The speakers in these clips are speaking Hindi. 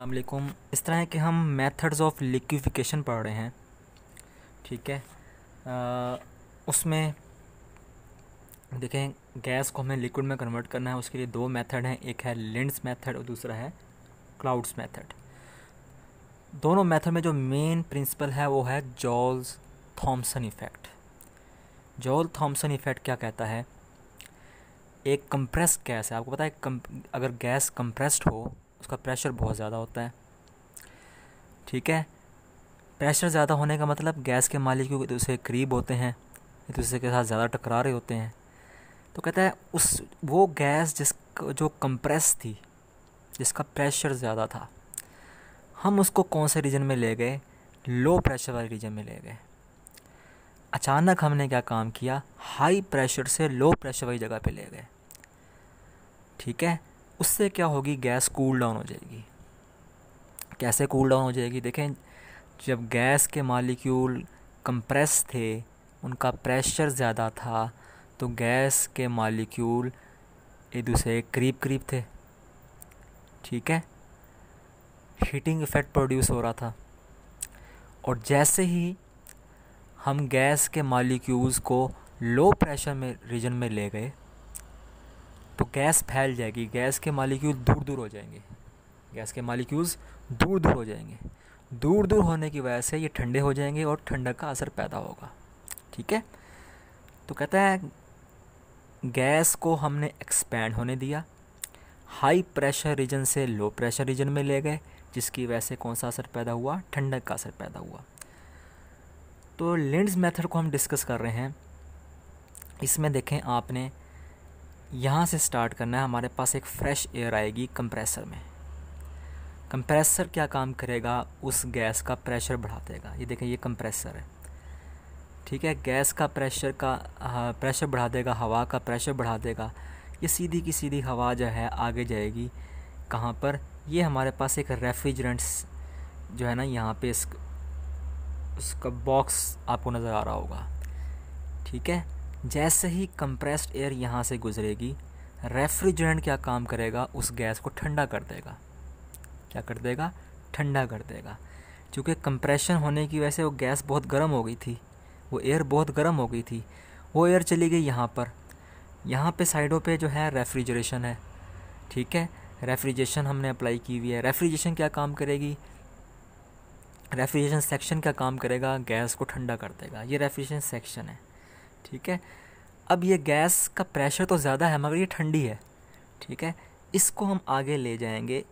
अस्सलामुअलैकुम। इस तरह है कि हम मेथड्स ऑफ लिक्विफिकेशन पढ़ रहे हैं। ठीक है। उसमें देखें, गैस को हमें लिक्विड में कन्वर्ट करना है। उसके लिए दो मेथड हैं, एक है लिंड्स मेथड और दूसरा है क्लाउड्स मेथड। दोनों मेथड में जो मेन प्रिंसिपल है वो है Joule's Thomson effect. Joule Thomson effect क्या कहता है? एक कंप्रेस्ड गैस है, आपको पता है अगर गैस कंप्रेस्ड हो उसका प्रेशर बहुत ज़्यादा होता है। ठीक है। प्रेशर ज़्यादा होने का मतलब गैस के मालिक्यूल एक दूसरे के करीब होते हैं, एक दूसरे के साथ ज़्यादा टकरा रहे होते हैं। तो कहता है वो गैस जो कंप्रेस थी, जिसका प्रेशर ज़्यादा था, हम उसको कौन से रीजन में ले गए? लो प्रेशर वाले रीजन में ले गए। अचानक हमने क्या काम किया? हाई प्रेशर से लो प्रेशर वाली जगह पे ले गए। ठीक है। उससे क्या होगी? गैस कूल डाउन हो जाएगी। कैसे कूल डाउन हो जाएगी? देखें, जब गैस के मालिक्यूल कंप्रेस थे, उनका प्रेशर ज़्यादा था, तो गैस के मालिक्यूल एक दूसरे के करीब करीब थे। ठीक है। हीटिंग इफ़ेक्ट प्रोड्यूस हो रहा था। और जैसे ही हम गैस के मालिक्यूल्स को लो प्रेशर में रीजन में ले गए तो गैस फैल जाएगी, गैस के मालिक्यूल दूर दूर हो जाएंगे, गैस के मालिक्यूल्स दूर दूर हो जाएंगे। दूर दूर होने की वजह से ये ठंडे हो जाएंगे और ठंडक का असर पैदा होगा। ठीक है। तो कहता है गैस को हमने एक्सपैंड होने दिया, हाई प्रेशर रीजन से लो प्रेशर रीजन में ले गए, जिसकी वजह से कौन सा असर पैदा हुआ? ठंडक का असर पैदा हुआ। तो लिंड्स मेथड को हम डिस्कस कर रहे हैं। इसमें देखें, आपने यहाँ से स्टार्ट करना है। हमारे पास एक फ्रेश एयर आएगी कंप्रेसर में। कंप्रेसर क्या काम करेगा? उस गैस का प्रेशर बढ़ा देगा। ये देखें, ये कंप्रेसर है। ठीक है। गैस का प्रेशर बढ़ा देगा, हवा का प्रेशर बढ़ा देगा। ये सीधी की सीधी हवा जो है आगे जाएगी कहाँ पर? ये हमारे पास एक रेफ्रिजरेंट्स जो है ना, यहाँ पे उसका बॉक्स आपको नज़र आ रहा होगा। ठीक है। जैसे ही कंप्रेस्ड एयर यहाँ से गुजरेगी, रेफ्रिजरेंट क्या काम करेगा? उस गैस को ठंडा कर देगा। क्या कर देगा? ठंडा कर देगा। क्योंकि कंप्रेशन होने की वजह से वो गैस बहुत गर्म हो गई थी, वो एयर बहुत गर्म हो गई थी। वो एयर चली गई यहाँ पर। यहाँ पे साइडों पे जो है रेफ्रिजरेशन है। ठीक है। रेफ्रिजरेशन हमने अप्लाई की हुई है। रेफ्रिजरेशन क्या काम करेगी? रेफ्रिजरेशन सेक्शन क्या काम करेगा? गैस को ठंडा कर देगा। ये रेफ्रिजरेशन सेक्शन है। ठीक है। अब ये गैस का प्रेशर तो ज़्यादा है मगर ये ठंडी है। ठीक है। इसको हम आगे ले जाएंगे,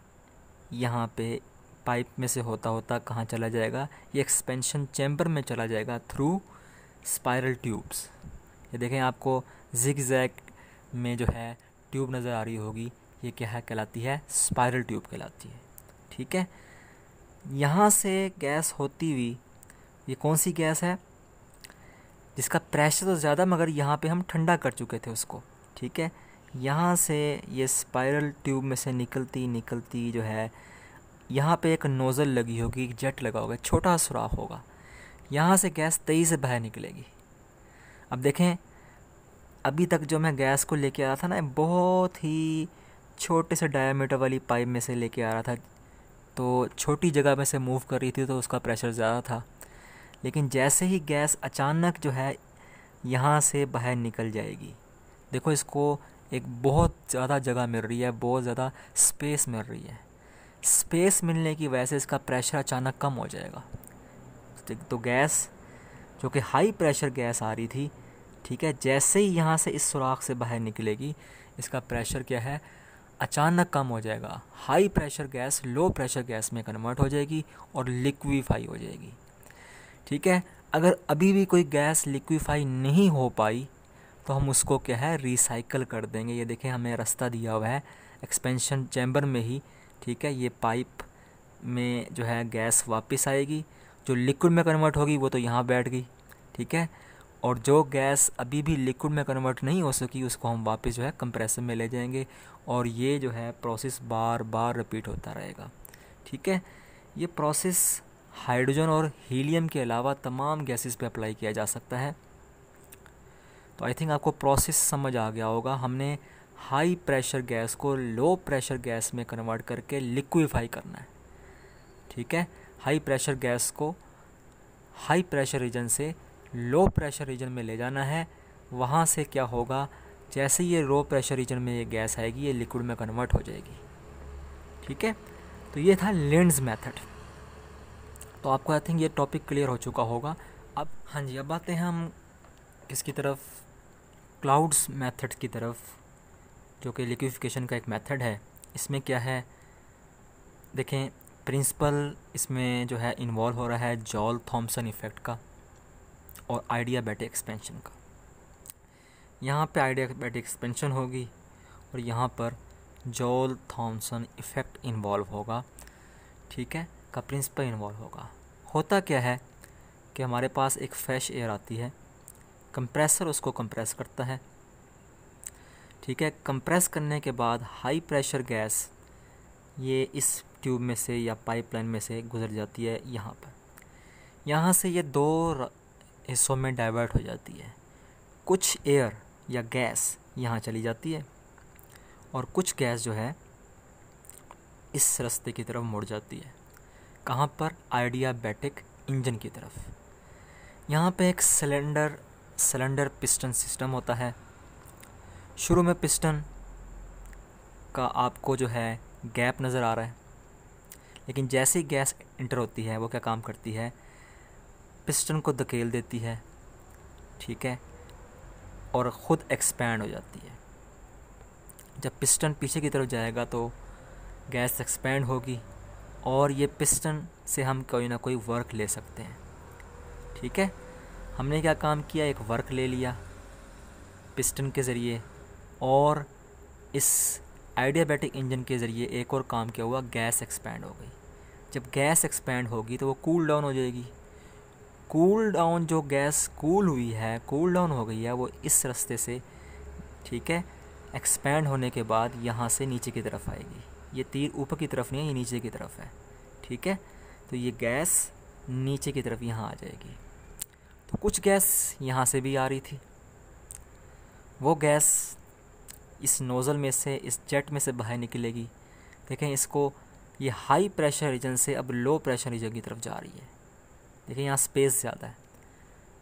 यहाँ पे पाइप में से होता होता कहाँ चला जाएगा? ये एक्सपेंशन चैम्बर में चला जाएगा थ्रू स्पाइरल ट्यूब्स। ये देखें, आपको जिग-जैग में जो है ट्यूब नज़र आ रही होगी, ये क्या है? कहलाती है स्पाइरल ट्यूब कहलाती है। ठीक है। यहाँ से गैस होती हुई, ये कौन सी गैस है? जिसका प्रेशर तो ज़्यादा मगर यहाँ पे हम ठंडा कर चुके थे उसको। ठीक है। यहाँ से ये स्पाइरल ट्यूब में से निकलती निकलती जो है, यहाँ पे एक नोज़ल लगी होगी, एक जेट लगा होगा, छोटा सुराख होगा, यहाँ से गैस तेज़ी से बाहर निकलेगी। अब देखें, अभी तक जो मैं गैस को लेके आ रहा था ना, बहुत ही छोटे से डायमीटर वाली पाइप में से लेके आ रहा था, तो छोटी जगह में से मूव कर रही थी तो उसका प्रेशर ज़्यादा था। लेकिन जैसे ही गैस अचानक जो है यहाँ से बाहर निकल जाएगी, देखो इसको एक बहुत ज़्यादा जगह मिल रही है, बहुत ज़्यादा स्पेस मिल रही है। स्पेस मिलने की वजह से इसका प्रेशर अचानक कम हो जाएगा। तो गैस जो कि हाई प्रेशर गैस आ रही थी, ठीक है, जैसे ही यहाँ से इस सुराख से बाहर निकलेगी, इसका प्रेशर क्या है? अचानक कम हो जाएगा। High pressure gas low pressure gas में कन्वर्ट हो जाएगी और लिक्विफाई हो जाएगी। ठीक है। अगर अभी भी कोई गैस लिक्विफाई नहीं हो पाई तो हम उसको क्या है? रिसाइकल कर देंगे। ये देखें, हमें रास्ता दिया हुआ है एक्सपेंशन चैम्बर में ही। ठीक है। ये पाइप में जो है गैस वापस आएगी, जो लिक्विड में कन्वर्ट होगी वो तो यहाँ बैठ गई। ठीक है। और जो गैस अभी भी लिक्विड में कन्वर्ट नहीं हो सकी उसको हम वापस जो है कंप्रेसर में ले जाएंगे, और ये जो है प्रोसेस बार बार रिपीट होता रहेगा। ठीक है। ये प्रोसेस हाइड्रोजन और हीलियम के अलावा तमाम गैसेस पे अप्लाई किया जा सकता है। तो आई थिंक आपको प्रोसेस समझ आ गया होगा। हमने हाई प्रेशर गैस को लो प्रेशर गैस में कन्वर्ट करके लिक्विफाई करना है। ठीक है। हाई प्रेशर गैस को हाई प्रेशर रीजन से लो प्रेशर रीजन में ले जाना है। वहाँ से क्या होगा, जैसे ये लो प्रेशर रीजन में ये गैस आएगी ये लिक्विड में कन्वर्ट हो जाएगी। ठीक है, तो ये था लिंड्स मेथड। तो आपको आई थिंक ये टॉपिक क्लियर हो चुका होगा। अब हाँ जी, अब आते हैं हम किसकी तरफ, क्लाउड्स मेथड की तरफ, जो कि लिक्विफिकेशन का एक मेथड है। इसमें क्या है, देखें प्रिंसिपल इसमें जो है इन्वॉल्व हो रहा है जॉल थॉम्सन इफ़ेक्ट का और आइडियाबैटिक एक्सपेंशन का। यहाँ पे आइडियाबैटिक एक्सपेंशन होगी और यहाँ पर जॉल थॉम्सन इफ़ेक्ट इन्वॉल्व होगा। ठीक है, का प्रिंसिपल इन्वॉल्व होगा। होता क्या है कि हमारे पास एक फ्रेश एयर आती है, कंप्रेसर उसको कंप्रेस करता है। ठीक है, कंप्रेस करने के बाद हाई प्रेशर गैस ये इस ट्यूब में से या पाइपलाइन में से गुजर जाती है यहाँ पर। यहाँ से ये दो हिस्सों में डाइवर्ट हो जाती है। कुछ एयर या गैस यहाँ चली जाती है और कुछ गैस जो है इस रास्ते की तरफ मुड़ जाती है। कहाँ पर, आइडियाबैटिक इंजन की तरफ। यहाँ पे एक सिलेंडर पिस्टन सिस्टम होता है। शुरू में पिस्टन का आपको जो है गैप नज़र आ रहा है, लेकिन जैसे ही गैस इंटर होती है वो क्या काम करती है, पिस्टन को धकेल देती है। ठीक है, और ख़ुद एक्सपैंड हो जाती है। जब पिस्टन पीछे की तरफ जाएगा तो गैस एक्सपैंड होगी और ये पिस्टन से हम कोई ना कोई वर्क ले सकते हैं। ठीक है, हमने क्या काम किया, एक वर्क ले लिया पिस्टन के ज़रिए और इस आइडियाबैटिक इंजन के ज़रिए एक और काम क्या हुआ, गैस एक्सपैंड हो गई। जब गैस एक्सपैंड होगी तो वो कूल डाउन हो जाएगी। कूल डाउन, जो गैस कूल हुई है, कूल डाउन हो गई है, वो इस रास्ते से, ठीक है, एक्सपैंड होने के बाद यहाँ से नीचे की तरफ आएगी। ये तीर ऊपर की तरफ नहीं है, ये नीचे की तरफ है। ठीक है, तो ये गैस नीचे की तरफ यहाँ आ जाएगी। तो कुछ गैस यहाँ से भी आ रही थी, वो गैस इस नोज़ल में से, इस जेट में से बाहर निकलेगी। देखें इसको, ये हाई प्रेशर रीजन से अब लो प्रेशर रीजन की तरफ जा रही है। देखें यहाँ स्पेस ज़्यादा है,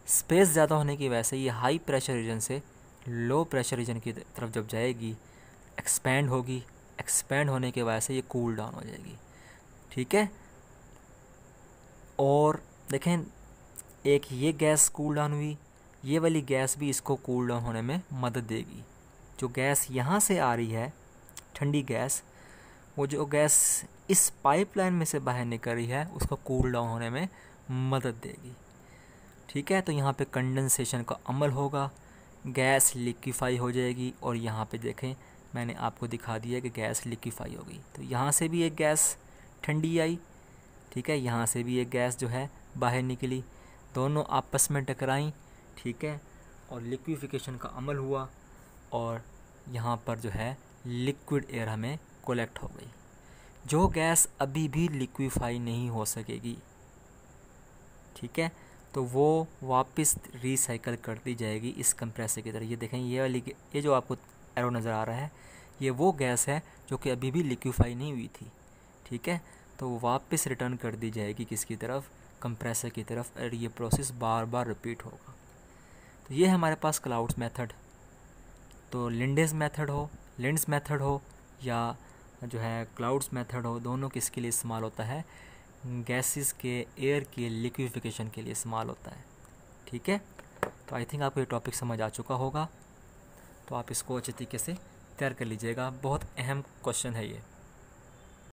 स्पेस ज़्यादा होने की वजह से ये हाई प्रेशर रीजन से लो प्रेशर रीजन की तरफ जब जाएगी एक्सपैंड होगी। एक्सपैंड होने की वजह से ये कूल डाउन हो जाएगी। ठीक है, और देखें एक ये गैस कूल डाउन हुई, ये वाली गैस भी इसको कूल डाउन होने में मदद देगी। जो गैस यहाँ से आ रही है ठंडी गैस, वो जो गैस इस पाइपलाइन में से बाहर निकल रही है उसको कूल डाउन होने में मदद देगी। ठीक है, तो यहाँ पे कंडेंसेशन का अमल होगा, गैस लिक्विफाई हो जाएगी और यहाँ पे देखें मैंने आपको दिखा दिया कि गैस लिक्विफाई हो गई। तो यहाँ से भी एक गैस ठंडी आई, ठीक है, यहाँ से भी एक गैस जो है बाहर निकली, दोनों आपस में टकराई। ठीक है, और लिक्विफिकेशन का अमल हुआ और यहाँ पर जो है लिक्विड एयर हमें कलेक्ट हो गई। जो गैस अभी भी लिक्विफाई नहीं हो सकेगी, ठीक है, तो वो वापस रिसाइकल कर दी जाएगी इस कंप्रेसर की तरह। ये देखें, ये वाली, ये जो आपको एरो नज़र आ रहा है, ये वो गैस है जो कि अभी भी लिक्विफाई नहीं हुई थी। ठीक है, तो वापस रिटर्न कर दी जाएगी किसकी तरफ, कंप्रेसर की तरफ, और ये प्रोसेस बार बार रिपीट होगा। तो ये है हमारे पास क्लाउड्स मेथड। तो लिंड्स मेथड हो या जो है क्लाउड्स मेथड हो, दोनों किसके लिए इस्तेमाल होता है, गैसेस के, एयर के लिक्विफिकेशन के लिए इस्तेमाल होता है। ठीक है, तो आई थिंक आपको ये टॉपिक समझ आ चुका होगा, तो आप इसको अच्छे तरीके से तैयार कर लीजिएगा। बहुत अहम क्वेश्चन है ये।